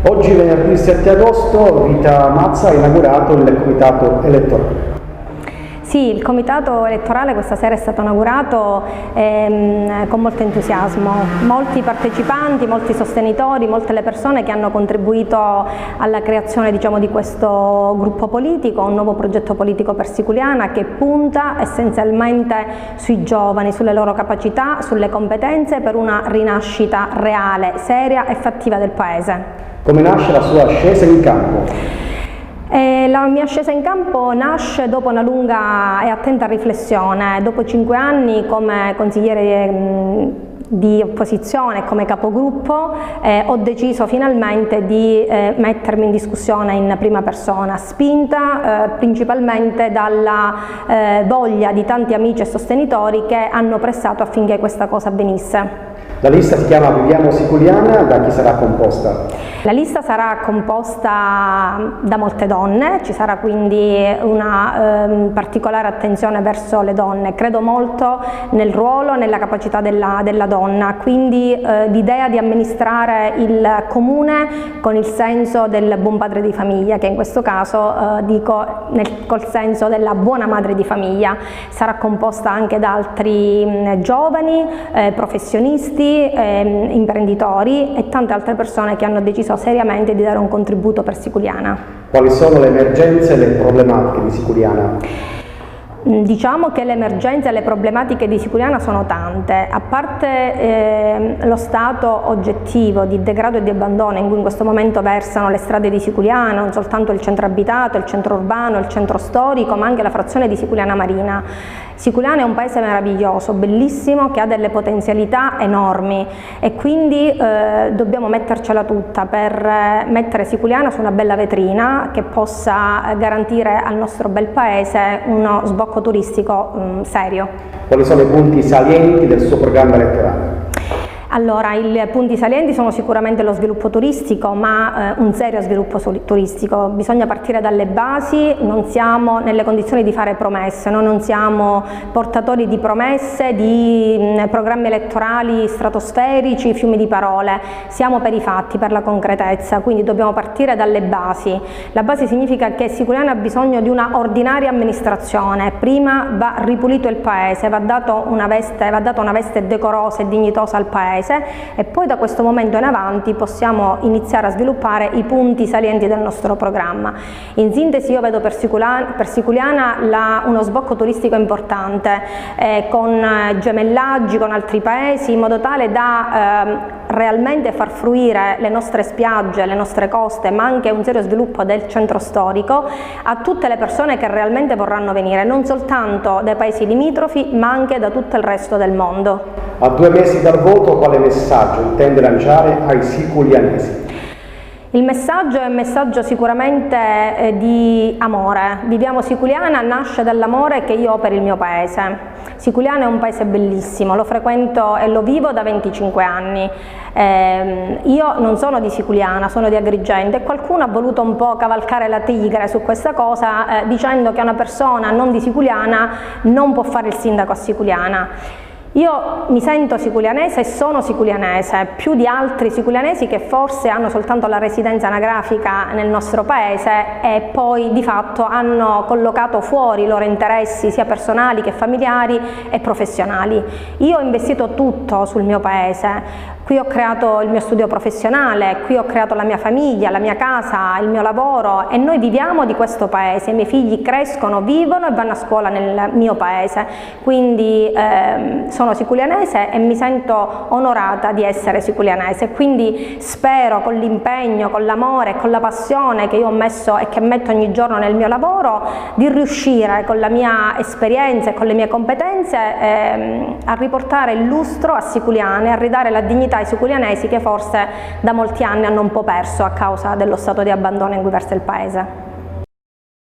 Oggi venerdì 7 agosto Vita Mazza ha inaugurato il comitato elettorale. Sì, il comitato elettorale questa sera è stato inaugurato con molto entusiasmo. Molti partecipanti, molti sostenitori, molte le persone che hanno contribuito alla creazione di questo gruppo politico, un nuovo progetto politico per Siculiana che punta essenzialmente sui giovani, sulle loro capacità, sulle competenze per una rinascita reale, seria e fattiva del Paese. Come nasce la sua scesa in campo? La mia scesa in campo nasce dopo una lunga e attenta riflessione. Dopo 5 anni come consigliere di opposizione e come capogruppo ho deciso finalmente di mettermi in discussione in prima persona, spinta principalmente dalla voglia di tanti amici e sostenitori che hanno pressato affinché questa cosa avvenisse. La lista si chiama Viviamo Siculiana, da chi sarà composta? La lista sarà composta da molte donne, ci sarà quindi una particolare attenzione verso le donne. Credo molto nel ruolo, nella capacità della donna, quindi l'idea di amministrare il comune con il senso del buon padre di famiglia, che in questo caso dico col senso della buona madre di famiglia. Sarà composta anche da altri giovani, professionisti, imprenditori e tante altre persone che hanno deciso seriamente di dare un contributo per Siculiana. Quali sono le emergenze e le problematiche di Siculiana? Diciamo che le emergenze e le problematiche di Siculiana sono tante, a parte lo stato oggettivo di degrado e di abbandono in cui in questo momento versano le strade di Siculiana, non soltanto il centro abitato, il centro urbano, il centro storico, ma anche la frazione di Siculiana Marina. Siculiana è un paese meraviglioso, bellissimo, che ha delle potenzialità enormi e quindi dobbiamo mettercela tutta per mettere Siculiana su una bella vetrina che possa garantire al nostro bel paese uno sbocco turistico serio. Quali sono i punti salienti del suo programma elettorale? Allora, i punti salienti sono sicuramente lo sviluppo turistico, ma un serio sviluppo turistico. Bisogna partire dalle basi, non siamo nelle condizioni di fare promesse, noi non siamo portatori di promesse, di programmi elettorali stratosferici, fiumi di parole, siamo per i fatti, per la concretezza, quindi dobbiamo partire dalle basi. La base significa che Siculiana ha bisogno di una ordinaria amministrazione, prima va ripulito il paese, va data una veste decorosa e dignitosa al paese, e poi da questo momento in avanti possiamo iniziare a sviluppare i punti salienti del nostro programma. In sintesi io vedo per Siculiana uno sbocco turistico importante, con gemellaggi con altri paesi, in modo tale da realmente far fruire le nostre spiagge, le nostre coste, ma anche un serio sviluppo del centro storico a tutte le persone che realmente vorranno venire, non soltanto dai paesi limitrofi, ma anche da tutto il resto del mondo. A 2 mesi dal voto, quale messaggio intende lanciare ai siculianesi? Il messaggio è un messaggio sicuramente di amore. Viviamo Siculiana nasce dall'amore che io ho per il mio paese. Siculiana è un paese bellissimo, lo frequento e lo vivo da 25 anni. Io non sono di Siculiana, sono di Agrigento e qualcuno ha voluto un po' cavalcare la tigre su questa cosa dicendo che una persona non di Siculiana non può fare il sindaco a Siculiana. Io mi sento siculianese e sono siculianese, più di altri siculianesi che forse hanno soltanto la residenza anagrafica nel nostro paese e poi di fatto hanno collocato fuori i loro interessi sia personali che familiari e professionali. Io ho investito tutto sul mio paese. Qui ho creato il mio studio professionale, qui ho creato la mia famiglia, la mia casa, il mio lavoro e noi viviamo di questo paese, i miei figli crescono, vivono e vanno a scuola nel mio paese, quindi sono siculianese e mi sento onorata di essere siculianese, quindi spero con l'impegno, con l'amore e con la passione che io ho messo e che metto ogni giorno nel mio lavoro di riuscire con la mia esperienza e con le mie competenze a riportare il lustro a Siculiana e a ridare la dignità ai siculianesi che forse da molti anni hanno un po' perso a causa dello stato di abbandono in cui versa il paese.